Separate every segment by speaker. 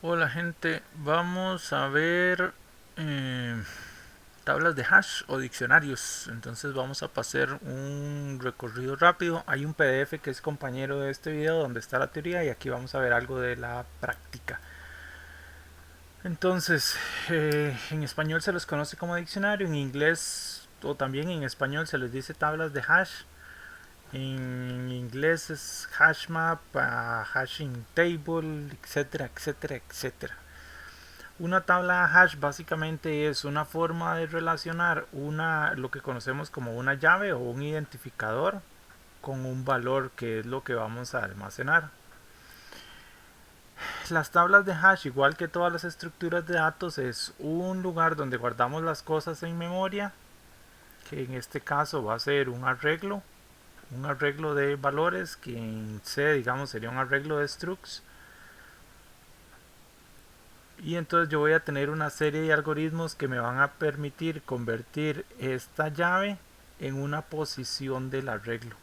Speaker 1: Hola gente, vamos a ver eh, tablas de hash o diccionarios. Entonces vamos a pasar un recorrido rápido. Hay un PDF que es compañero de este video donde está la teoría y aquí vamos a ver algo de la práctica. Entonces, en español se los conoce como diccionario, en inglés o también en español se les dice tablas de hash. En inglés es hashmap, hashing table, etcétera, etcétera, etcétera. Una tabla hash básicamente es una forma de relacionar lo que conocemos como una llave o un identificador con un valor que es lo que vamos a almacenar. Las tablas de hash, igual que todas las estructuras de datos, es un lugar donde guardamos las cosas en memoria, que en este caso va a ser un arreglo de valores, que en C digamos sería un arreglo de structs. Y entonces yo voy a tener una serie de algoritmos que me van a permitir convertir esta llave en una posición del arreglo.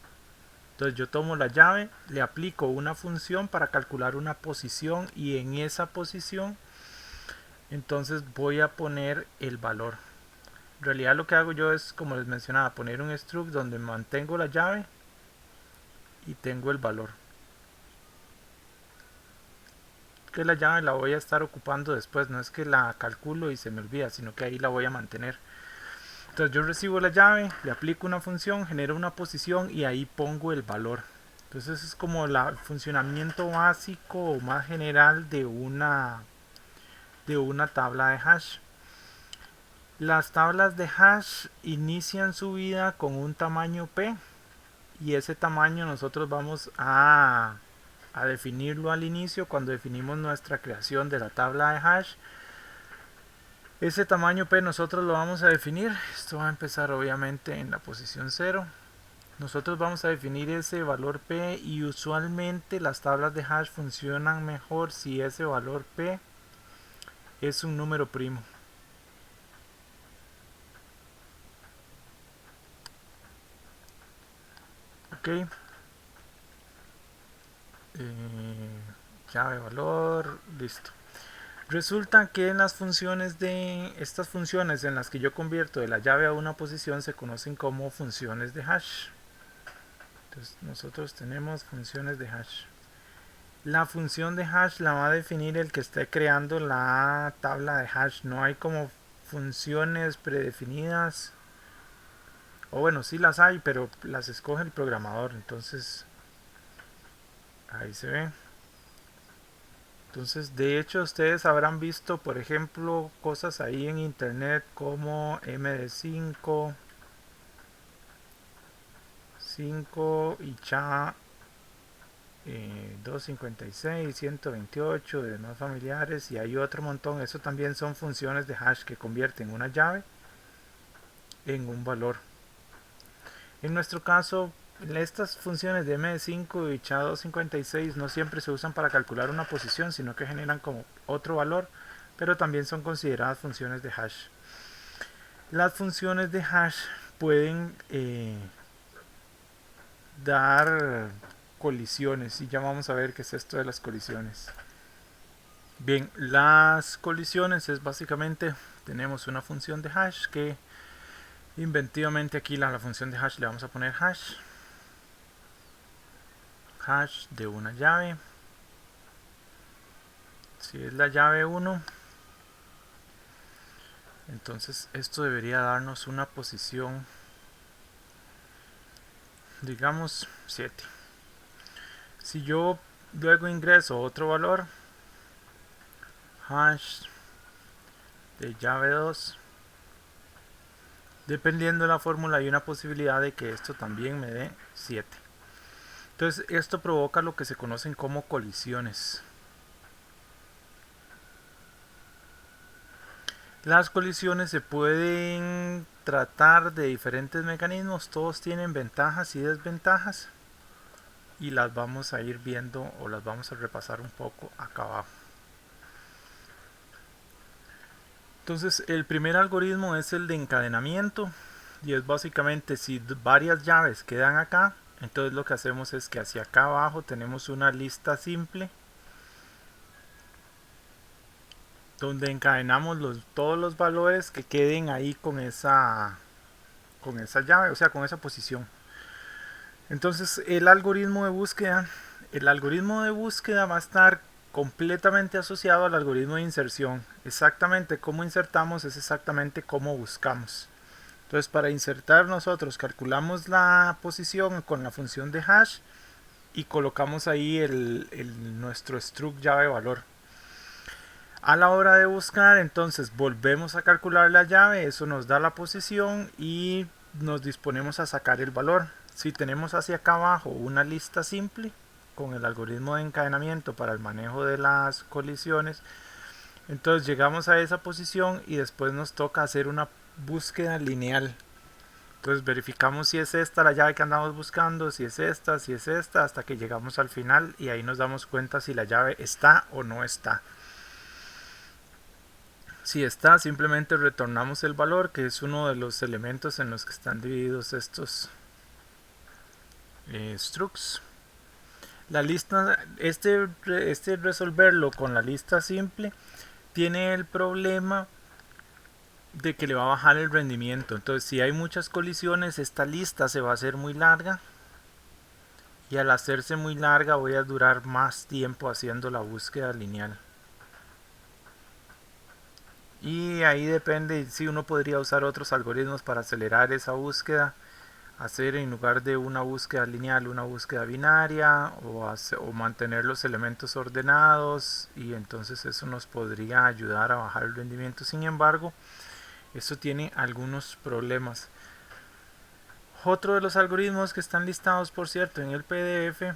Speaker 1: Entonces yo tomo la llave, le aplico una función para calcular una posición y en esa posición entonces voy a poner el valor. En realidad lo que hago yo es, como les mencionaba, poner un struct donde mantengo la llave y tengo el valor. Que la llave la voy a estar ocupando después, no es que la calculo y se me olvida, sino que ahí la voy a mantener. Entonces yo recibo la llave, le aplico una función, genero una posición y ahí pongo el valor. Entonces es como el funcionamiento básico o más general de una tabla de hash. Las tablas de hash inician su vida con un tamaño P y ese tamaño nosotros vamos a definirlo al inicio cuando definimos nuestra creación de la tabla de hash. Ese tamaño P nosotros lo vamos a definir. Esto va a empezar obviamente en la posición 0. Nosotros vamos a definir ese valor P y usualmente las tablas de hash funcionan mejor si ese valor P es un número primo. Ok. Llave valor. Listo. Resulta que en las funciones de estas funciones en las que yo convierto de la llave a una posición se conocen como funciones de hash. Entonces nosotros tenemos funciones de hash. La función de hash la va a definir el que esté creando la tabla de hash. No hay como funciones predefinidas. O bueno, sí las hay, pero las escoge el programador. Entonces, ahí se ve. Entonces, de hecho, ustedes habrán visto, por ejemplo, cosas ahí en internet como MD5, 5 y CHA 256, 128, de demás familiares, y hay otro montón. Eso también son funciones de hash que convierten una llave en un valor. En nuestro caso, estas funciones de M5 y SHA-256 no siempre se usan para calcular una posición, sino que generan como otro valor, pero también son consideradas funciones de hash. Las funciones de hash pueden dar colisiones y ya vamos a ver qué es esto de las colisiones. Bien, las colisiones es básicamente tenemos una función de hash que inventivamente aquí la función de hash le vamos a poner hash de una llave. Si es la llave 1, entonces esto debería darnos una posición, digamos 7. Si yo luego ingreso otro valor, hash de llave 2, dependiendo de la fórmula hay una posibilidad de que esto también me dé 7. Entonces esto provoca lo que se conocen como colisiones. Las colisiones se pueden tratar de diferentes mecanismos, todos tienen ventajas y desventajas y las vamos a ir viendo o las vamos a repasar un poco acá abajo. Entonces el primer algoritmo es el de encadenamiento y es básicamente si varias llaves quedan acá, entonces lo que hacemos es que hacia acá abajo tenemos una lista simple donde encadenamos todos los valores que queden ahí con esa llave, o sea, con esa posición. Entonces el algoritmo de búsqueda va a estar completamente asociado al algoritmo de inserción. Exactamente cómo insertamos es exactamente cómo buscamos. Entonces para insertar nosotros calculamos la posición con la función de hash y colocamos ahí nuestro struct llave valor. A la hora de buscar, entonces volvemos a calcular la llave, eso nos da la posición y nos disponemos a sacar el valor. Si tenemos hacia acá abajo una lista simple con el algoritmo de encadenamiento para el manejo de las colisiones, entonces llegamos a esa posición y después nos toca hacer una búsqueda lineal. Entonces verificamos si es esta la llave que andamos buscando, si es esta, hasta que llegamos al final y ahí nos damos cuenta si la llave está o no está. Si está, simplemente retornamos el valor, que es uno de los elementos en los que están divididos estos structs. La lista, este resolverlo con la lista simple tiene el problema de que le va a bajar el rendimiento. Entonces, si hay muchas colisiones, esta lista se va a hacer muy larga. Y al hacerse muy larga, voy a durar más tiempo haciendo la búsqueda lineal. Y ahí depende si uno podría usar otros algoritmos para acelerar esa búsqueda, hacer en lugar de una búsqueda lineal una búsqueda binaria o mantener los elementos ordenados, y entonces eso nos podría ayudar a bajar el rendimiento. Sin embargo, eso tiene algunos problemas. Otro de los algoritmos que están listados, por cierto, en el PDF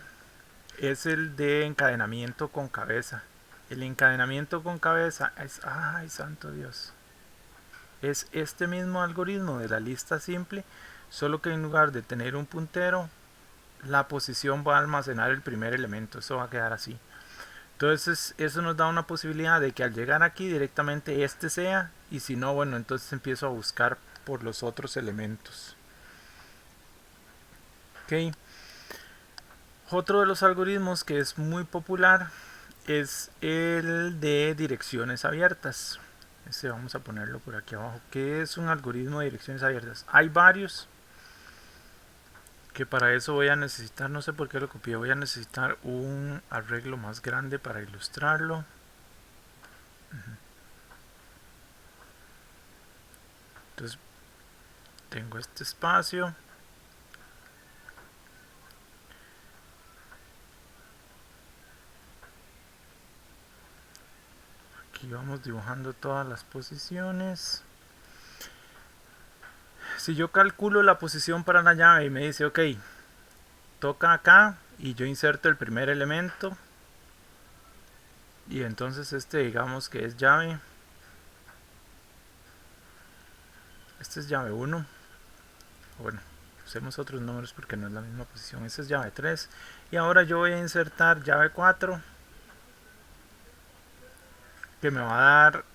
Speaker 1: es el de encadenamiento con cabeza. El encadenamiento con cabeza es, ay santo Dios, es este mismo algoritmo de la lista simple, solo que en lugar de tener un puntero, la posición va a almacenar el primer elemento. Eso va a quedar así. Entonces eso nos da una posibilidad de que al llegar aquí directamente este sea, y si no, bueno, entonces empiezo a buscar por los otros elementos. Ok. Otro de los algoritmos que es muy popular es el de direcciones abiertas. Este vamos a ponerlo por aquí abajo. ¿Qué es un algoritmo de direcciones abiertas? Hay varios que para eso voy a necesitar, no sé por qué lo copié, voy a necesitar un arreglo más grande para ilustrarlo. Entonces tengo este espacio. Aquí vamos dibujando todas las posiciones. Si yo calculo la posición para la llave y me dice, ok, toca acá, y yo inserto el primer elemento, y entonces digamos que es llave, este es llave 1, bueno, usemos otros números porque no es la misma posición, este es llave 3, y ahora yo voy a insertar llave 4, que me va a dar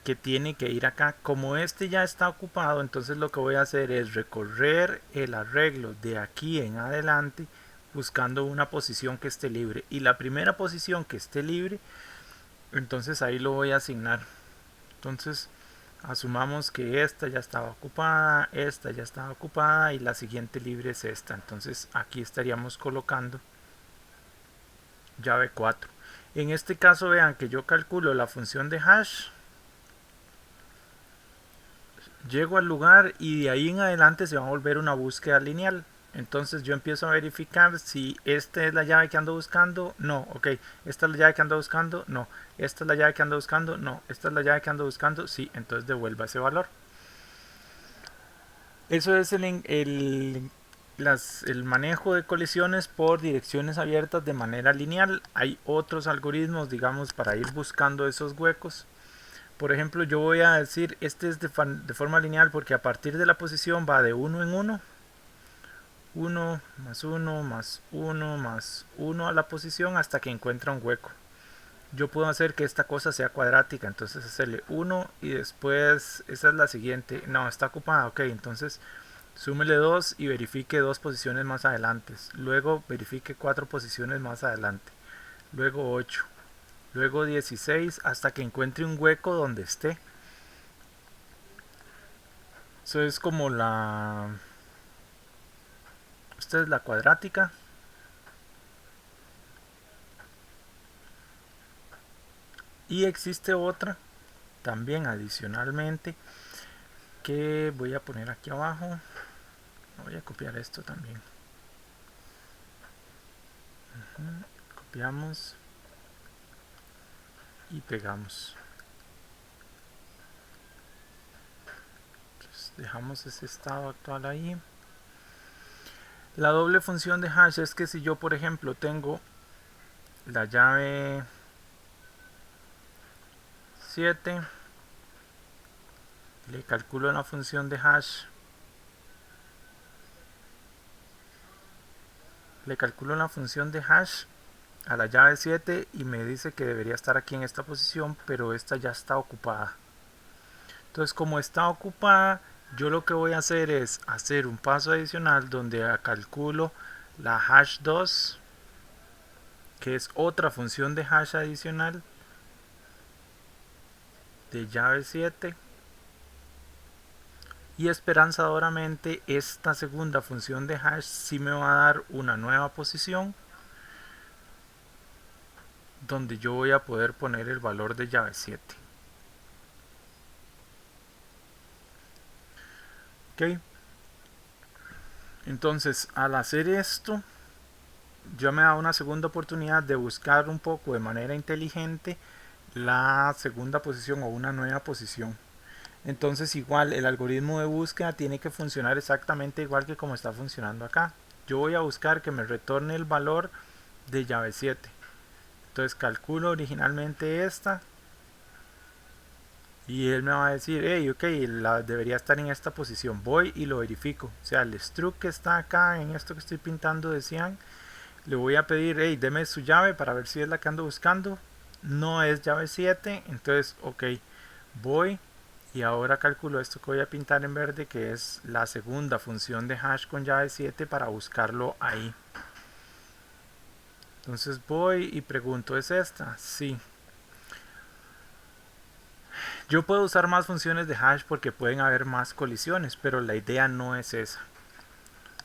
Speaker 1: que tiene que ir acá. Como este ya está ocupado, entonces lo que voy a hacer es recorrer el arreglo de aquí en adelante buscando una posición que esté libre, y la primera posición que esté libre, entonces ahí lo voy a asignar. Entonces asumamos que esta ya estaba ocupada, esta ya estaba ocupada y la siguiente libre es esta. Entonces aquí estaríamos colocando llave 4. En este caso vean que yo calculo la función de hash, llego al lugar y de ahí en adelante se va a volver una búsqueda lineal. Entonces yo empiezo a verificar si esta es la llave que ando buscando, no, ok, esta es la llave que ando buscando, no, esta es la llave que ando buscando, no, esta es la llave que ando buscando, sí, entonces devuelva ese valor. Eso es el manejo de colisiones por direcciones abiertas de manera lineal. Hay otros algoritmos, digamos, para ir buscando esos huecos. Por ejemplo, yo voy a decir, este es de forma lineal porque a partir de la posición va de 1 en 1, 1 más 1 más 1 más 1 a la posición hasta que encuentra un hueco. Yo puedo hacer que esta cosa sea cuadrática, entonces hacerle 1 y después esa es la siguiente. No, está ocupada, ok, entonces súmele 2 y verifique 2 posiciones más adelante. Luego verifique 4 posiciones más adelante. Luego 8. luego 16 hasta que encuentre un hueco donde esté. Eso es como esta es la cuadrática. Y existe otra también adicionalmente que voy a poner aquí abajo. Voy a copiar esto también. Copiamos y pegamos. Entonces dejamos ese estado actual ahí. La doble función de hash es que si yo, por ejemplo, tengo la llave 7, le calculo la función de hash, a la llave 7 y me dice que debería estar aquí en esta posición, pero esta ya está ocupada. Entonces, como está ocupada, yo lo que voy a hacer es hacer un paso adicional donde calculo la hash 2, que es otra función de hash adicional de llave 7, y esperanzadoramente esta segunda función de hash sí me va a dar una nueva posición donde yo voy a poder poner el valor de llave 7. Ok, entonces al hacer esto yo me da una segunda oportunidad de buscar un poco de manera inteligente la segunda posición o una nueva posición. Entonces igual el algoritmo de búsqueda tiene que funcionar exactamente igual que como está funcionando acá. Yo voy a buscar que me retorne el valor de llave 7. Entonces calculo originalmente esta y él me va a decir, hey, ok, debería estar en esta posición. Voy y lo verifico. O sea, el struct que está acá en esto que estoy pintando de Cian, le voy a pedir, hey, deme su llave para ver si es la que ando buscando. No es llave 7, entonces, ok, voy y ahora calculo esto que voy a pintar en verde, que es la segunda función de hash con llave 7 para buscarlo ahí. Entonces voy y pregunto, ¿es esta? Sí. Yo puedo usar más funciones de hash porque pueden haber más colisiones, pero la idea no es esa.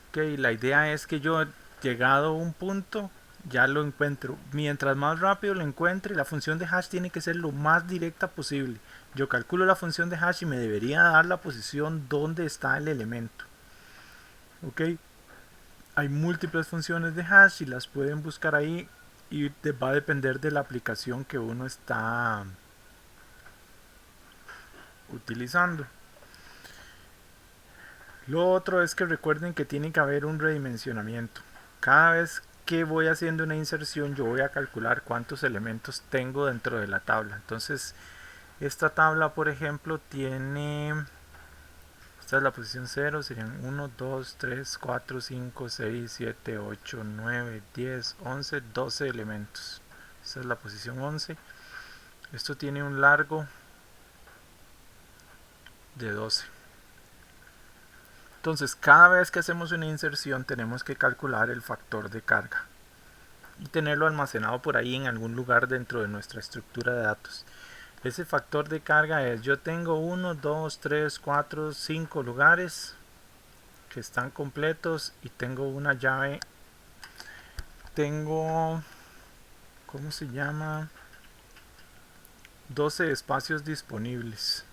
Speaker 1: Ok, la idea es que yo, llegado a un punto, ya lo encuentro. Mientras más rápido lo encuentre, la función de hash tiene que ser lo más directa posible. Yo calculo la función de hash y me debería dar la posición donde está el elemento. Ok, hay múltiples funciones de hash y las pueden buscar ahí y va a depender de la aplicación que uno está utilizando. Lo otro es que recuerden que tiene que haber un redimensionamiento. Cada vez que voy haciendo una inserción yo voy a calcular cuántos elementos tengo dentro de la tabla. Entonces esta tabla, por ejemplo, tiene, esta es la posición 0, serían 1, 2, 3, 4, 5, 6, 7, 8, 9, 10, 11, 12 elementos. Esta es la posición 11. Esto tiene un largo de 12. Entonces, cada vez que hacemos una inserción tenemos que calcular el factor de carga y tenerlo almacenado por ahí en algún lugar dentro de nuestra estructura de datos. Ese factor de carga es, yo tengo 1, 2, 3, 4, 5 lugares que están completos y tengo una llave, tengo, ¿cómo se llama? 12 espacios disponibles,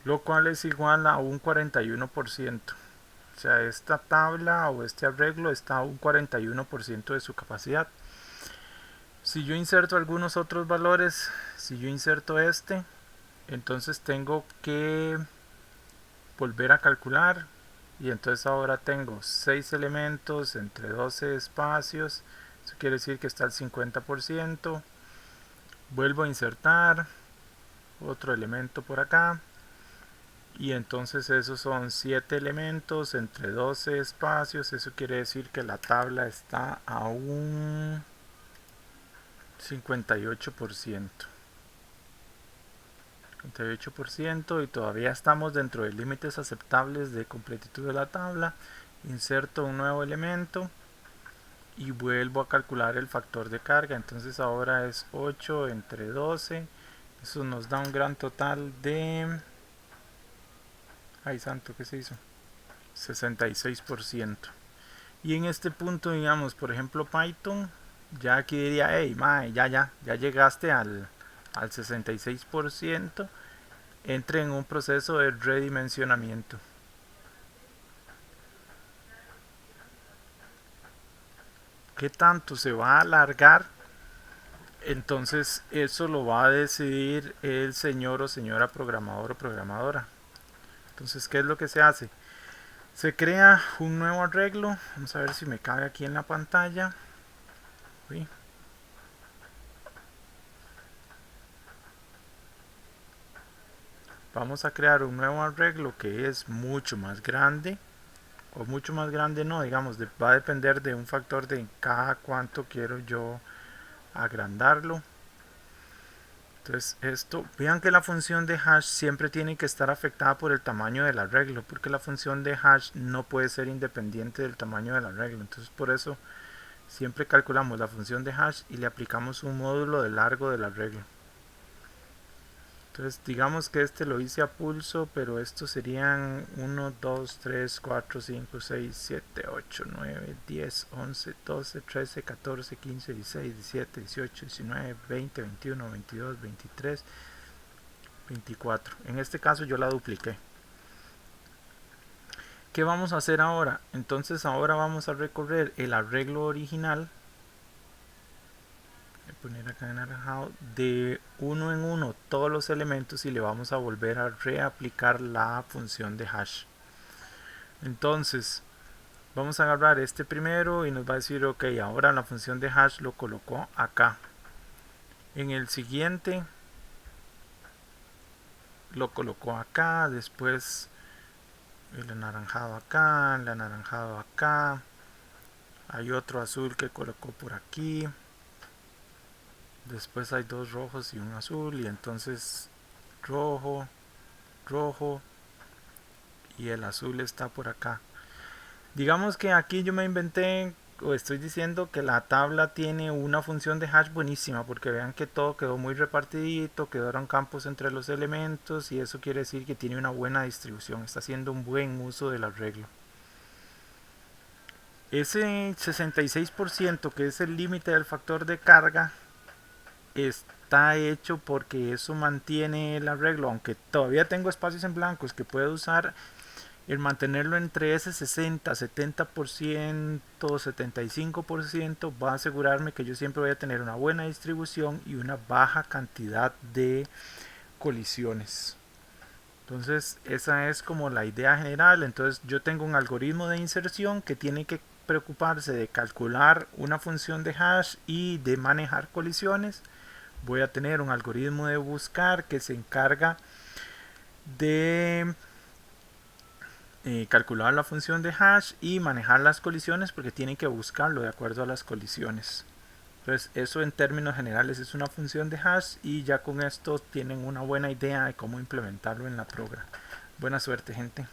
Speaker 1: lo cual es igual a un 41%. O sea, esta tabla o este arreglo está a un 41% de su capacidad. Si yo inserto algunos otros valores, si yo inserto este, entonces tengo que volver a calcular y entonces ahora tengo 6 elementos entre 12 espacios. Eso quiere decir que está al 50%. Vuelvo a insertar otro elemento por acá y entonces esos son 7 elementos entre 12 espacios. Eso quiere decir que la tabla está a un 58%. 58% y todavía estamos dentro de límites aceptables de completitud de la tabla. Inserto un nuevo elemento y vuelvo a calcular el factor de carga. Entonces ahora es 8 entre 12. Eso nos da un gran total de... ay santo, ¿qué se hizo? 66%. Y en este punto, digamos, por ejemplo Python, ya aquí diría, hey, mae, ya llegaste al 66%, entre en un proceso de redimensionamiento. ¿Qué tanto se va a alargar? Entonces eso lo va a decidir el señor o señora programador o programadora. Entonces, ¿qué es lo que se hace? Se crea un nuevo arreglo. Vamos a ver si me cabe aquí en la pantalla. Uy. Vamos a crear un nuevo arreglo que es mucho más grande. O mucho más grande no, digamos, va a depender de un factor de cada cuánto quiero yo agrandarlo. Entonces esto, vean que la función de hash siempre tiene que estar afectada por el tamaño del arreglo, porque la función de hash no puede ser independiente del tamaño del arreglo. Entonces por eso siempre calculamos la función de hash y le aplicamos un módulo de largo del arreglo. Entonces digamos que este lo hice a pulso, pero estos serían 1, 2, 3, 4, 5, 6, 7, 8, 9, 10, 11, 12, 13, 14, 15, 16, 17, 18, 19, 20, 21, 22, 23, 24. En este caso yo la dupliqué. ¿Qué vamos a hacer ahora? Entonces ahora vamos a recorrer el arreglo original. Voy a poner acá en anaranjado de uno en uno todos los elementos y le vamos a volver a reaplicar la función de hash. Entonces vamos a agarrar este primero y nos va a decir ok, ahora la función de hash lo colocó acá. En el siguiente lo colocó acá, después el anaranjado acá, el anaranjado acá, hay otro azul que colocó por aquí, después hay dos rojos y un azul, y entonces rojo, rojo y el azul está por acá. Digamos que aquí yo me inventé o estoy diciendo que la tabla tiene una función de hash buenísima, porque vean que todo quedó muy repartidito, quedaron campos entre los elementos y eso quiere decir que tiene una buena distribución, está haciendo un buen uso del arreglo. Ese 66% que es el límite del factor de carga está hecho porque eso mantiene el arreglo, aunque todavía tengo espacios en blancos que puedo usar. El mantenerlo entre ese 60, 70%, 75% va a asegurarme que yo siempre voy a tener una buena distribución y una baja cantidad de colisiones. Entonces esa es como la idea general. Entonces yo tengo un algoritmo de inserción que tiene que preocuparse de calcular una función de hash y de manejar colisiones. Voy a tener un algoritmo de buscar que se encarga de calcular la función de hash y manejar las colisiones, porque tienen que buscarlo de acuerdo a las colisiones. Entonces eso en términos generales es una función de hash y ya con esto tienen una buena idea de cómo implementarlo en la programa. Buena suerte, gente.